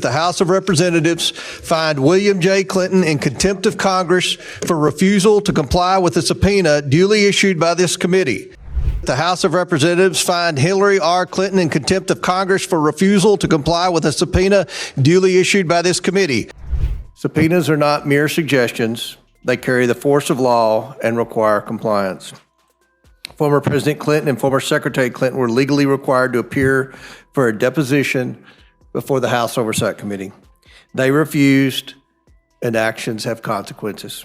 The House of Representatives find William J. Clinton in contempt of Congress for refusal to comply with a subpoena duly issued by this committee. The House of Representatives find Hillary R. Clinton in contempt of Congress for refusal to comply with a subpoena duly issued by this committee. Subpoenas are not mere suggestions. They carry the force of law and require compliance. Former President Clinton and former Secretary Clinton were legally required to appear for a deposition before the House Oversight Committee. They refused, and actions have consequences.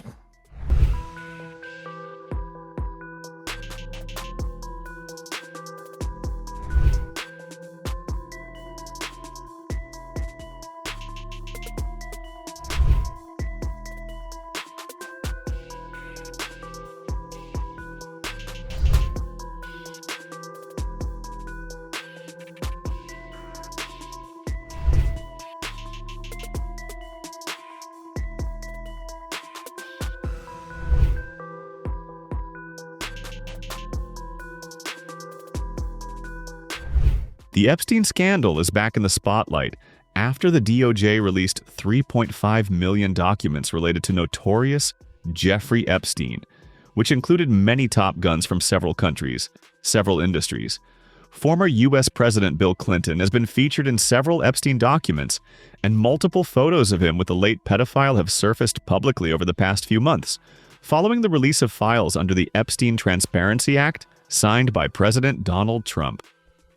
The Epstein scandal is back in the spotlight after the DOJ released 3.5 million documents related to notorious Jeffrey Epstein, which included many top guns from several countries, several industries. Former U.S. President Bill Clinton has been featured in several Epstein documents, and multiple photos of him with the late pedophile have surfaced publicly over the past few months, following the release of files under the Epstein Transparency Act signed by President Donald Trump.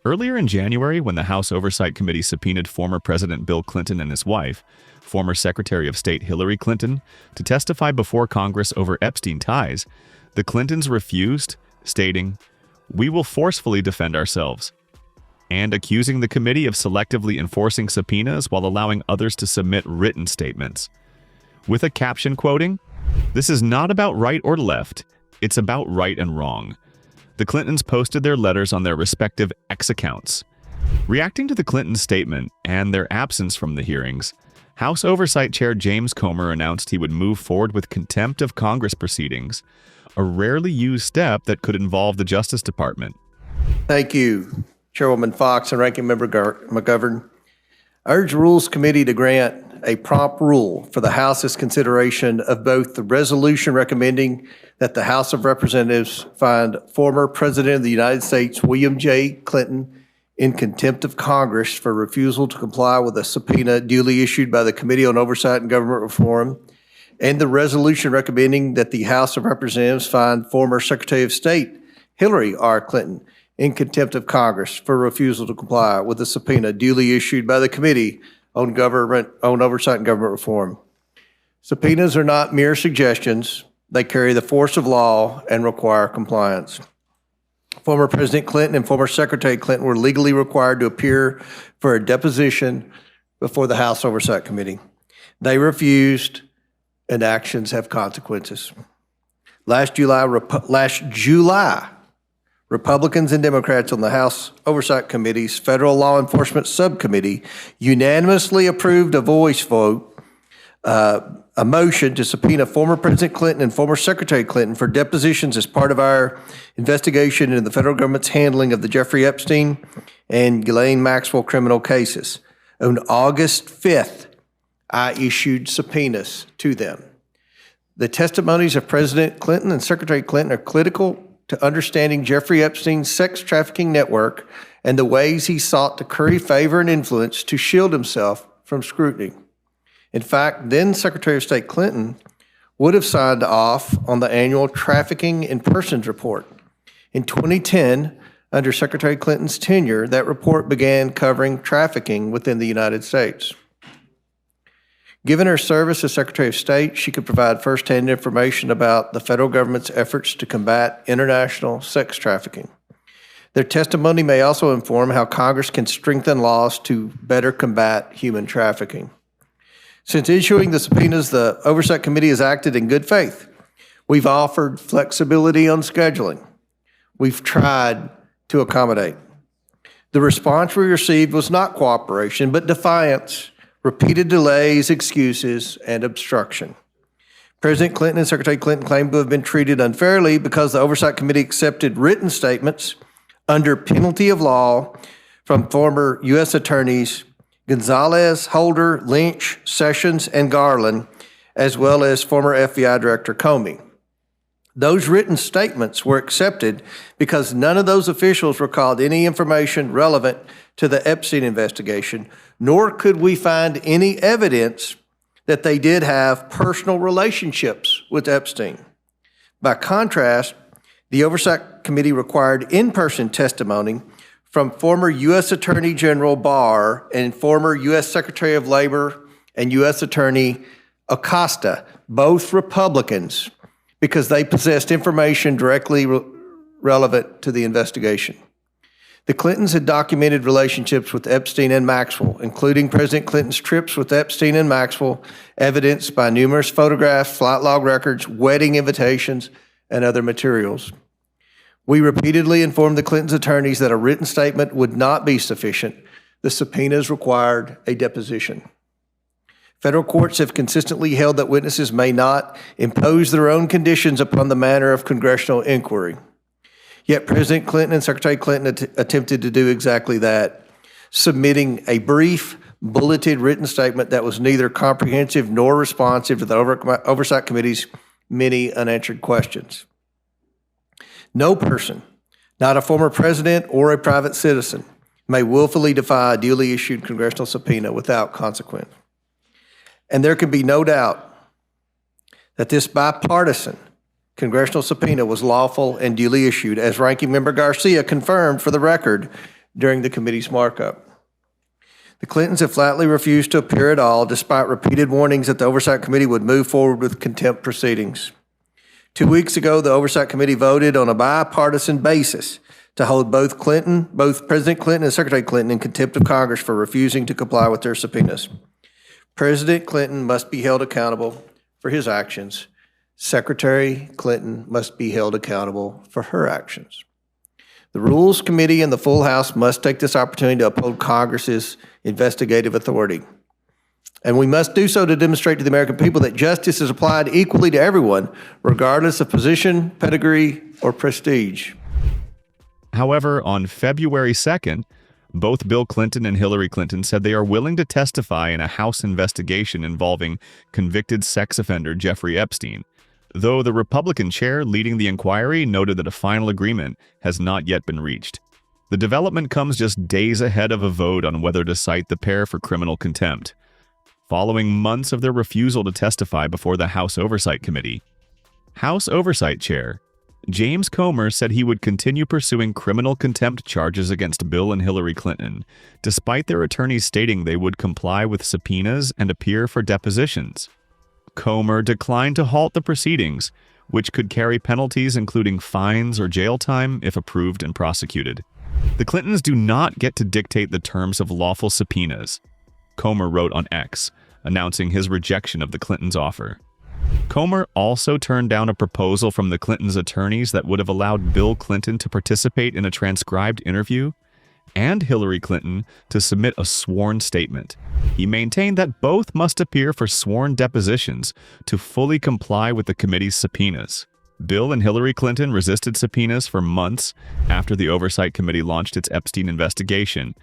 Earlier in January, when the House Oversight Committee subpoenaed former President Bill Clinton and his wife, former Secretary of State Hillary Clinton, to testify before Congress over Epstein ties, the Clintons refused, stating, "We will forcefully defend ourselves," and accusing the committee of selectively enforcing subpoenas while allowing others to submit written statements. With a caption quoting, "This is not about right or left, it's about right and wrong." The Clintons posted their letters on their respective X accounts. Reacting to the Clintons' statement and their absence from the hearings, House Oversight Chair James Comer announced he would move forward with contempt of Congress proceedings, a rarely used step that could involve the Justice Department. Thank you, Chairwoman Fox and Ranking Member McGovern. I urge the Rules Committee to grant a prompt rule for the House's consideration of both the resolution recommending that the House of Representatives find former President of the United States, William J. Clinton, in contempt of Congress for refusal to comply with a subpoena duly issued by the Committee on Oversight and Government Reform, and the resolution recommending that the House of Representatives find former Secretary of State, Hillary R. Clinton, in contempt of Congress for refusal to comply with a subpoena duly issued by the Committee on Oversight and Government Reform. Subpoenas are not mere suggestions. They carry the force of law and require compliance. Former President Clinton and former Secretary Clinton were legally required to appear for a deposition before the House Oversight Committee. They refused, and actions have consequences. Last July, Republicans and Democrats on the House Oversight Committee's Federal Law Enforcement Subcommittee unanimously approved a voice vote, a motion to subpoena former President Clinton and former Secretary Clinton for depositions as part of our investigation into the federal government's handling of the Jeffrey Epstein and Ghislaine Maxwell criminal cases. On August 5th, I issued subpoenas to them. The testimonies of President Clinton and Secretary Clinton are critical to understanding Jeffrey Epstein's sex trafficking network and the ways he sought to curry favor and influence to shield himself from scrutiny. In fact, then Secretary of State Clinton would have signed off on the annual Trafficking in Persons report. In 2010, under Secretary Clinton's tenure, that report began covering trafficking within the United States. Given her service as Secretary of State, she could provide firsthand information about the federal government's efforts to combat international sex trafficking. Their testimony may also inform how Congress can strengthen laws to better combat human trafficking. Since issuing the subpoenas, the Oversight Committee has acted in good faith. We've offered flexibility on scheduling. We've tried to accommodate. The response we received was not cooperation, but defiance, repeated delays, excuses, and obstruction. President Clinton and Secretary Clinton claimed to have been treated unfairly because the Oversight Committee accepted written statements under penalty of law from former U.S. attorneys Gonzalez, Holder, Lynch, Sessions, and Garland, as well as former FBI Director Comey. Those written statements were accepted because none of those officials recalled any information relevant to the Epstein investigation, nor could we find any evidence that they did have personal relationships with Epstein. By contrast, the Oversight Committee required in-person testimony from former U.S. Attorney General Barr and former U.S. Secretary of Labor and U.S. Attorney Acosta, both Republicans, because they possessed information directly relevant to the investigation. The Clintons had documented relationships with Epstein and Maxwell, including President Clinton's trips with Epstein and Maxwell, evidenced by numerous photographs, flight log records, wedding invitations, and other materials. We repeatedly informed the Clintons' attorneys that a written statement would not be sufficient. The subpoenas required a deposition. Federal courts have consistently held that witnesses may not impose their own conditions upon the manner of congressional inquiry. Yet President Clinton and Secretary Clinton attempted to do exactly that, submitting a brief, bulleted written statement that was neither comprehensive nor responsive to the Oversight Committee's many unanswered questions. No person, not a former president or a private citizen, may willfully defy a duly issued congressional subpoena without consequence. And there can be no doubt that this bipartisan congressional subpoena was lawful and duly issued, as Ranking Member Garcia confirmed for the record during the committee's markup. The Clintons have flatly refused to appear at all, despite repeated warnings that the Oversight Committee would move forward with contempt proceedings. 2 weeks ago, the Oversight Committee voted on a bipartisan basis to hold both President Clinton and Secretary Clinton in contempt of Congress for refusing to comply with their subpoenas. President Clinton must be held accountable for his actions. Secretary Clinton must be held accountable for her actions. The Rules Committee and the full House must take this opportunity to uphold Congress's investigative authority. And we must do so to demonstrate to the American people that justice is applied equally to everyone, regardless of position, pedigree, or prestige. However, on February 2nd, both Bill Clinton and Hillary Clinton said they are willing to testify in a House investigation involving convicted sex offender Jeffrey Epstein, though the Republican chair leading the inquiry noted that a final agreement has not yet been reached. The development comes just days ahead of a vote on whether to cite the pair for criminal contempt, following months of their refusal to testify before the House Oversight Committee. House Oversight Chair James Comer said he would continue pursuing criminal contempt charges against Bill and Hillary Clinton, despite their attorneys stating they would comply with subpoenas and appear for depositions. Comer declined to halt the proceedings, which could carry penalties including fines or jail time if approved and prosecuted. The Clintons do not get to dictate the terms of lawful subpoenas, Comer wrote on X, announcing his rejection of the Clintons' offer. Comer also turned down a proposal from the Clintons' attorneys that would have allowed Bill Clinton to participate in a transcribed interview and Hillary Clinton to submit a sworn statement. He maintained that both must appear for sworn depositions to fully comply with the committee's subpoenas. Bill and Hillary Clinton resisted subpoenas for months after the Oversight Committee launched its Epstein investigation,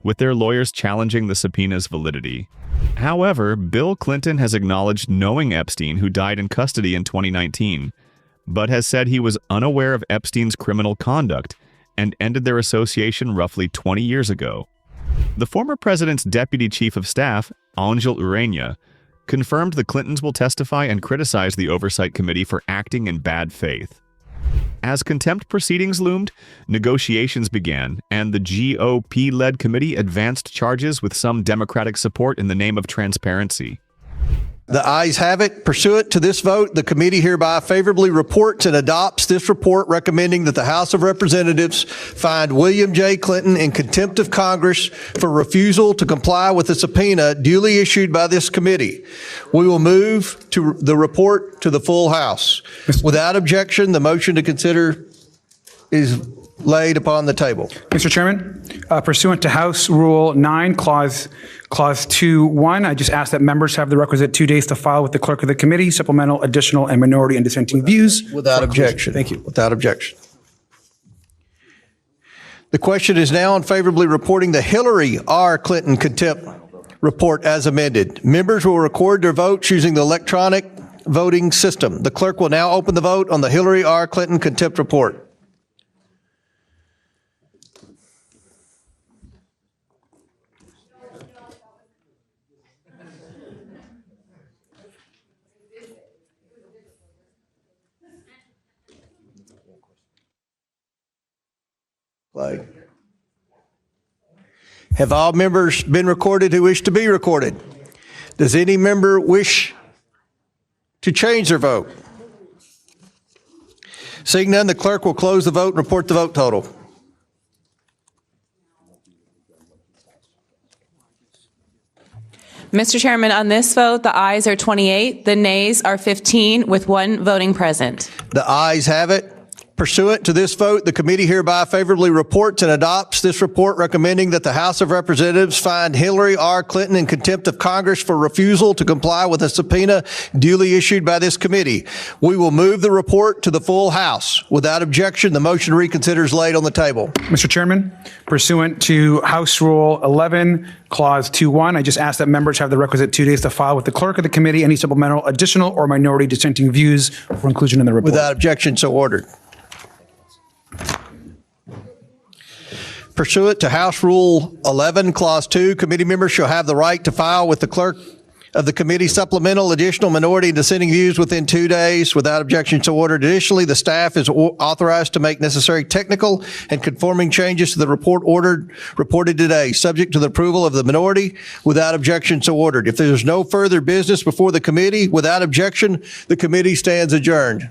with their lawyers challenging the subpoena's validity. However, Bill Clinton has acknowledged knowing Epstein, who died in custody in 2019, but has said he was unaware of Epstein's criminal conduct and ended their association roughly 20 years ago. The former president's deputy chief of staff, Angel Urania, confirmed the Clintons will testify and criticize the Oversight Committee for acting in bad faith. As contempt proceedings loomed, negotiations began, and the GOP-led committee advanced charges with some Democratic support in the name of transparency. The ayes have it. Pursuant to this vote, the committee hereby favorably reports and adopts this report recommending that the House of Representatives find William J. Clinton in contempt of Congress for refusal to comply with the subpoena duly issued by this committee. We will move to the report to the full House. Without objection, the motion to consider is laid upon the table. Mr. Chairman, pursuant to House Rule 9, Clause 2.1, I just ask that members have the requisite 2 days to file with the clerk of the committee supplemental, additional, and minority and dissenting views. Without objection. Thank you. Without objection. The question is now on favorably reporting the Hillary R. Clinton contempt report as amended. Members will record their votes using the electronic voting system. The clerk will now open the vote on the Hillary R. Clinton contempt report. Flag. Have all members been recorded who wish to be recorded? Does any member wish to change their vote? Seeing none, the clerk will close the vote and report the vote total. Mr. Chairman, on this vote, the ayes are 28, the nays are 15, with 1 voting present. The ayes have it. Pursuant to this vote, the committee hereby favorably reports and adopts this report recommending that the House of Representatives find Hillary R. Clinton in contempt of Congress for refusal to comply with a subpoena duly issued by this committee. We will move the report to the full House. Without objection, the motion to reconsider is laid on the table. Mr. Chairman, pursuant to House Rule 11, Clause 2.1, I just ask that members have the requisite 2 days to file with the clerk of the committee any supplemental, additional, or minority dissenting views for inclusion in the report. Without objection, so ordered. Pursuant to House Rule 11, Clause 2, committee members shall have the right to file with the clerk of the committee supplemental, additional, minority, and dissenting views within 2 days. Without objection, so ordered. Additionally, the staff is authorized to make necessary technical and conforming changes to the report reported today, subject to the approval of the minority. Without objection, so ordered. If there's no further business before the committee, without objection, the committee stands adjourned.